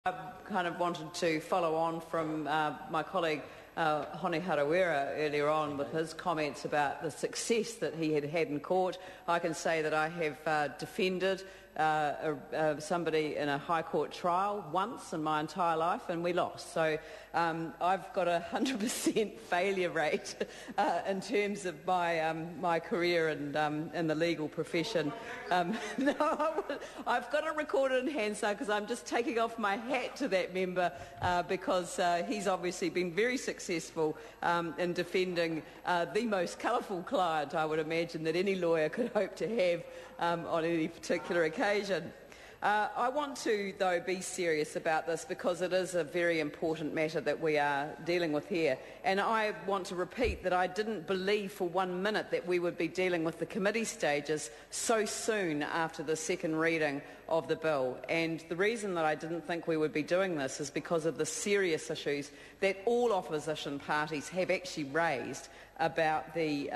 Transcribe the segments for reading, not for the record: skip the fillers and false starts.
I kind of wanted to follow on from my colleague Hone Harawira earlier on with his comments about the success that he had in court. I can say that I have defended somebody in a High Court trial once in my entire life, and we lost. So I've got a 100% failure rate in terms of my career and in the legal profession. No, I've got it recorded in Hansard because I'm just taking off my hat to that member because he's obviously been very successful in defending the most colourful client, I would imagine, that any lawyer could hope to have on any particular occasion. I want to, though, be serious about this because it is a very important matter that we are dealing with here. And I want to repeat that I didn't believe for 1 minute that we would be dealing with the committee stages so soon after the second reading of the bill. And the reason that I didn't think we would be doing this is because of the serious issues that all opposition parties have actually raised about the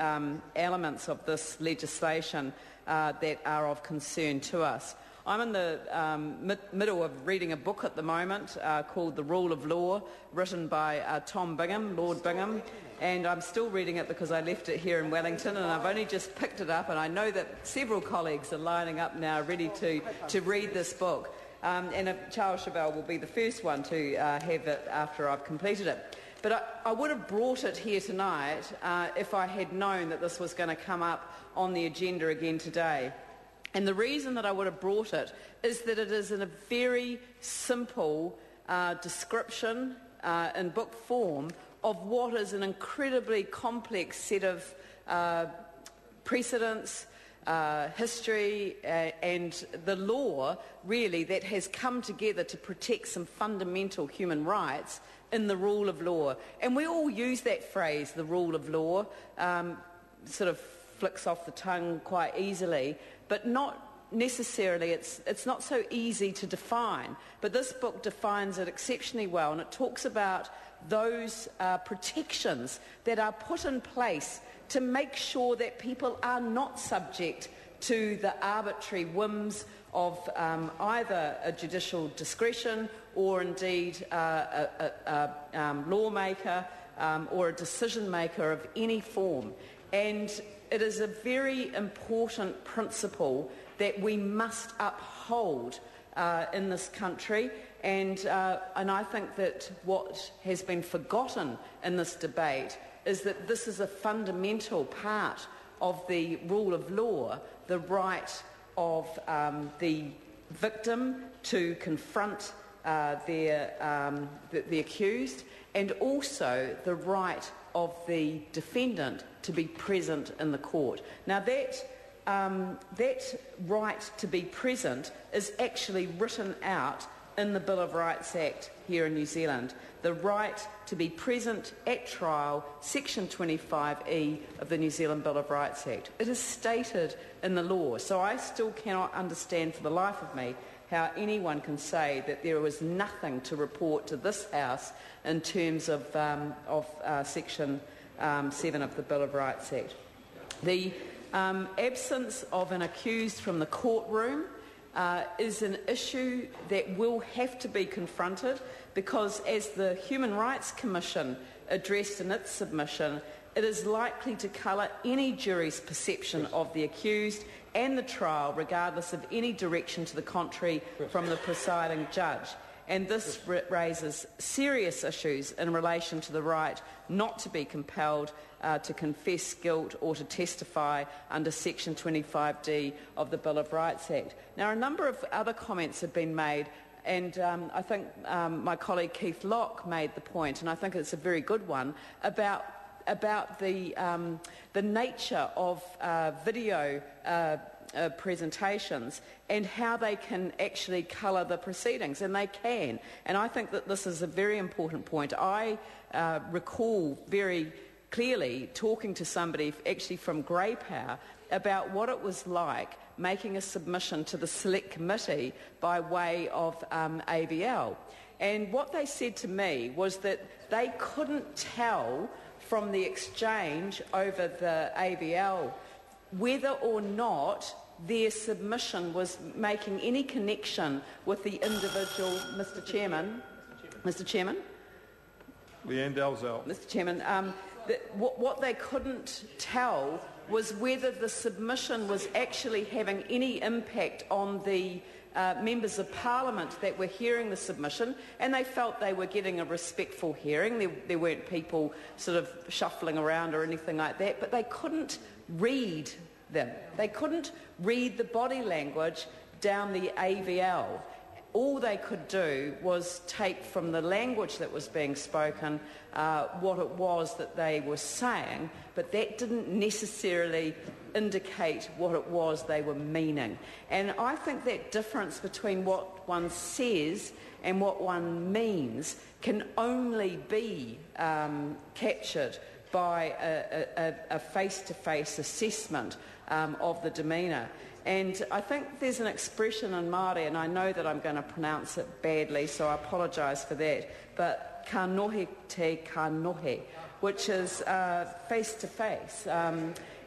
elements of this legislation that are of concern to us. I'm in the middle of reading a book at the moment called The Rule of Law, written by Tom Bingham, Lord Bingham, and I'm still reading it because I left it here in Wellington, and I've only just picked it up, and I know that several colleagues are lining up now ready to read this book. And Charles Chabelle will be the first one to have it after I've completed it. But I would have brought it here tonight if I had known that this was going to come up on the agenda again today. And the reason that I would have brought it is that it is in a very simple description in book form of what is an incredibly complex set of precedents, history and the law, really, that has come together to protect some fundamental human rights in the rule of law. And we all use that phrase, the rule of law, sort of flicks off the tongue quite easily, but not necessarily, it's not so easy to define. But this book defines it exceptionally well, and it talks about those protections that are put in place to make sure that people are not subject to the arbitrary whims of either a judicial discretion or indeed a lawmaker or a decision maker of any form. And it is a very important principle that we must uphold in this country, and I think that what has been forgotten in this debate is that this is a fundamental part of the rule of law, the right of the victim to confront the accused, and also the right of the defendant to be present in the court. Now that right to be present is actually written out in the Bill of Rights Act here in New Zealand. The right to be present at trial, Section 25E of the New Zealand Bill of Rights Act. It is stated in the law, so I still cannot understand for the life of me how anyone can say that there was nothing to report to this House in terms of Section 7 of the Bill of Rights Act. The absence of an accused from the courtroom is an issue that will have to be confronted because, as the Human Rights Commission addressed in its submission, it is likely to colour any jury's perception of the accused and the trial, regardless of any direction to the contrary from the presiding judge. And this raises serious issues in relation to the right not to be compelled to confess guilt or to testify under Section 25D of the Bill of Rights Act. Now, a number of other comments have been made, and I think my colleague Keith Locke made the point, and I think it's a very good one, about the nature of video presentations and how they can actually colour the proceedings, and they can. And I think that this is a very important point. I recall very clearly talking to somebody actually from Grey Power about what it was like making a submission to the Select Committee by way of ABL. And what they said to me was that they couldn't tell from the exchange over the ABL whether or not their submission was making any connection with the individual. Mr. Chairman. Leanne Dalzell. Mr. Chairman, what they couldn't tell was whether the submission was actually having any impact on the members of Parliament that were hearing the submission, and they felt they were getting a respectful hearing. There weren't people sort of shuffling around or anything like that, but they couldn't read them. They couldn't read the body language down the AVL. All they could do was take from the language that was being spoken what it was that they were saying, but that didn't necessarily indicate what it was they were meaning. And I think that difference between what one says and what one means can only be captured by a face-to-face assessment of the demeanour. And I think there's an expression in Māori, and I know that I'm going to pronounce it badly, so I apologise for that, but ka nohe te ka nohe, which is face-to-face.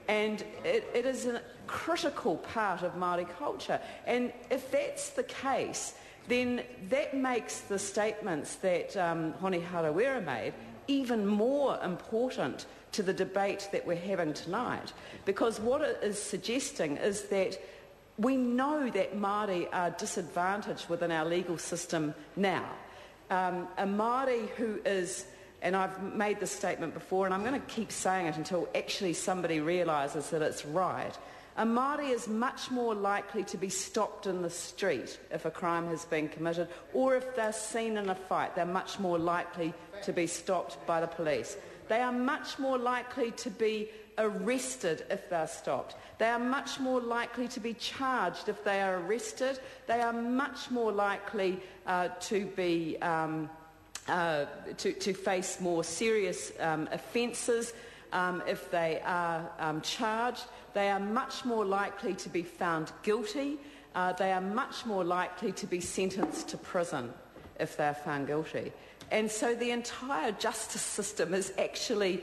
And it is a critical part of Māori culture. And if that's the case, then that makes the statements that Hone Harawira made even more important to the debate that we're having tonight, because what it is suggesting is that we know that Māori are disadvantaged within our legal system now. A Māori who is, and I've made this statement before and I'm going to keep saying it until actually somebody realises that it's right, a Māori is much more likely to be stopped in the street if a crime has been committed, or if they're seen in a fight, they're much more likely to be stopped by the police. They are much more likely to be arrested if they're stopped. They are much more likely to be charged if they are arrested. They are much more likely to face more serious offences if they are charged. They are much more likely to be found guilty. They are much more likely to be sentenced to prison if they are found guilty. And so the entire justice system is actually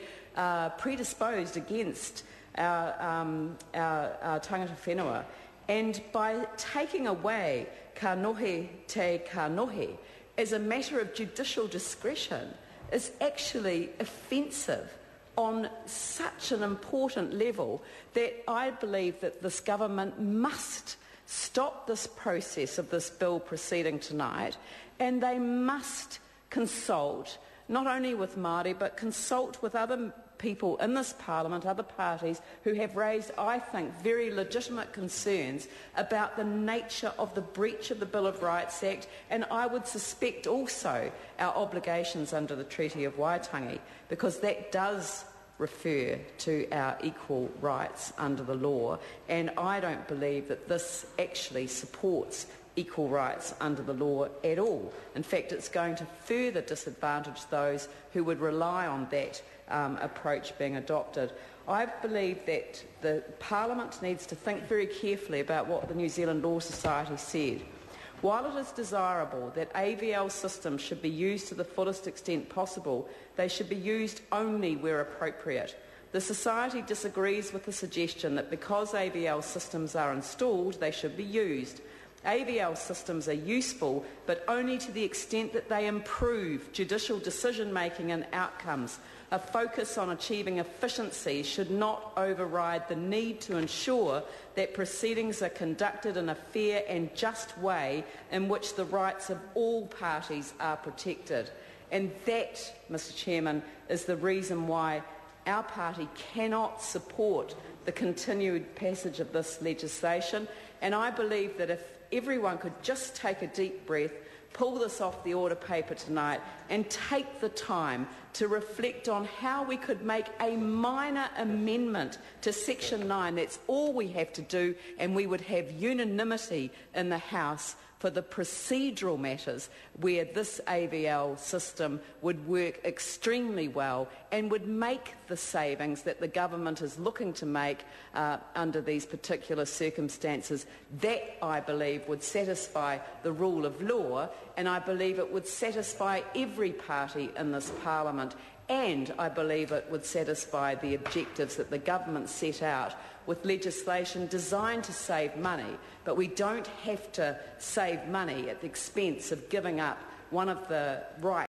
predisposed against our tangata whenua. And by taking away ka nohe te ka nohe as a matter of judicial discretion is actually offensive on such an important level that I believe that this government must stop this process of this bill proceeding tonight, and they must consult not only with Māori but consult with other people in this Parliament, other parties who have raised, I think, very legitimate concerns about the nature of the breach of the Bill of Rights Act, and I would suspect also our obligations under the Treaty of Waitangi, because that does refer to our equal rights under the law, and I don't believe that this actually supports equal rights under the law at all. In fact, it's going to further disadvantage those who would rely on that approach being adopted. I believe that the Parliament needs to think very carefully about what the New Zealand Law Society said. While it is desirable that AVL systems should be used to the fullest extent possible, they should be used only where appropriate. The Society disagrees with the suggestion that because AVL systems are installed, they should be used. AVL systems are useful, but only to the extent that they improve judicial decision-making and outcomes. A focus on achieving efficiency should not override the need to ensure that proceedings are conducted in a fair and just way in which the rights of all parties are protected. And that, Mr. Chairman, is the reason why our party cannot support the continued passage of this legislation. And I believe that if everyone could just take a deep breath, pull this off the order paper tonight and take the time to reflect on how we could make a minor amendment to Section 9. That's all we have to do, and we would have unanimity in the House for the procedural matters where this AVL system would work extremely well and would make the savings that the government is looking to make under these particular circumstances. That, I believe, would satisfy the rule of law, and I believe it would satisfy every party in this Parliament and I believe it would satisfy the objectives that the government set out with legislation designed to save money. But we don't have to save money at the expense of giving up one of the rights